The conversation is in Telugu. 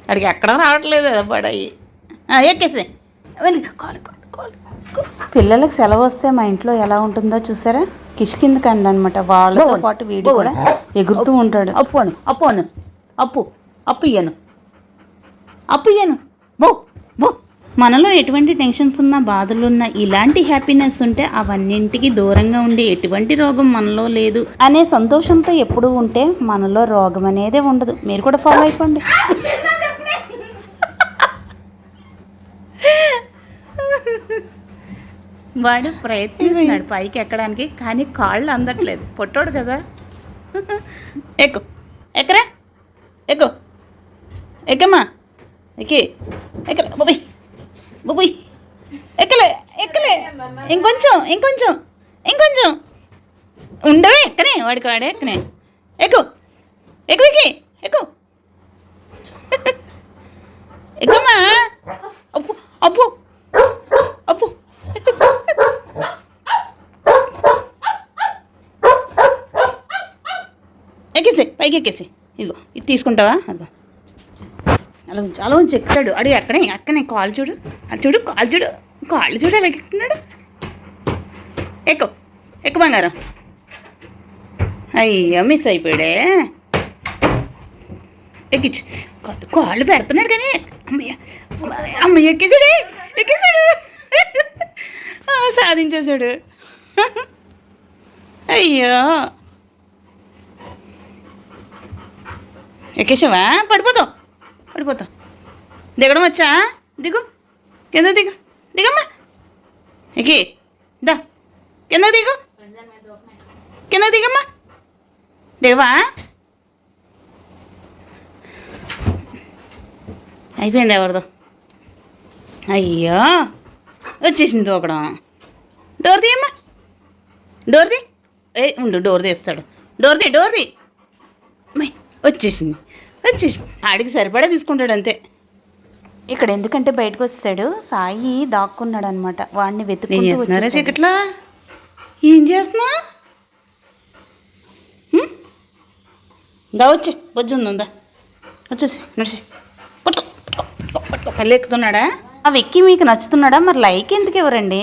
అడిగి ఎక్కడ రావట్లేదు పడాయి ఎక్కేసి కాలు కాలు. పిల్లలకు సెలవు వస్తే మా ఇంట్లో ఎలా ఉంటుందో చూసారా, కిష్కిందకండి అనమాట. వాళ్ళతో పాటు వీడు కూడా ఎగురుతూ ఉంటాడు. అప్పు ఇయ్యను బో బో. మనలో ఎటువంటి టెన్షన్స్ ఉన్నా, బాధలున్నా, ఇలాంటి హ్యాపీనెస్ ఉంటే అవన్నింటికి దూరంగా ఉండి ఎటువంటి రోగం మనలో లేదు అనే సంతోషంతో ఎప్పుడూ ఉంటే మనలో రోగం అనేదే ఉండదు. మీరు కూడా ఫాలో అయిపోండి. వాడు ప్రయత్నిస్తున్నాడు పైకి ఎక్కడానికి, కానీ కాళ్ళు అందట్లేదు. పొట్టోడు కదా. ఎక్కు ఎక్కరా ఎక్కు ఎక్కమ్మా ఎక్కి ఎక్కలే బాబోయ్ బాబోయ్ ఎక్కలే ఎక్కలే ఇంకొంచెం ఉండవే ఎక్కనే వాడికి వాడే ఎక్కనే ఎక్కు ఎక్కు ఎక్కి ఎక్కు ఎక్కమ్మా అప్పు అప్పు అప్పు ఎక్కేసి పైకి ఎక్కేసి. ఇదిగో ఇది తీసుకుంటావా? అదిగో అలా ఉంచి ఎక్కుతాడు. అడిగి అక్కనే కాలు చూడు, అది చూడు, కాళ్ళు చూడు అలా ఎక్కుతున్నాడు. ఎక్కు బంగారం. అయ్యో మిస్ అయిపోయాడే. ఎక్కించు. కాళ్ళు పెడుతున్నాడు కానీ అమ్మయ్య ఎక్కేసాడు. సాధించేశాడు. అయ్యో ఎక్కేసావా? పడిపోతావు. దిగడం వచ్చా? దిగు, కింద దిగమ్మా. ఎక్కి దా, కింద దిగమ్మా. దిగవా? అయిపోయింది ఎవరిదో. అయ్యో వచ్చేసింది తోకడం. డోర్ తీయమ్మా, డోర్ తీ. ఉండు, డోర్ తీస్తాడు. డోర్ తీ. వచ్చేసింది. ఆడికి సరిపడా తీసుకుంటాడు అంతే. ఇక్కడ ఎందుకంటే బయటకు వచ్చాడు, సాయి దాక్కున్నాడు అనమాట. వాడిని వెతుకుతున్నారా చీకట్లో? ఏం చేస్తున్నా? వచ్చి బొజ్జుందా వచ్చేసి నడిచి పట్టుకో. కళ్ళు ఎక్కుతున్నాడా? ఆ వెక్కి మీకు నచ్చుతున్నాడా? మరి లైక్ ఎందుకు ఇవ్వరండి?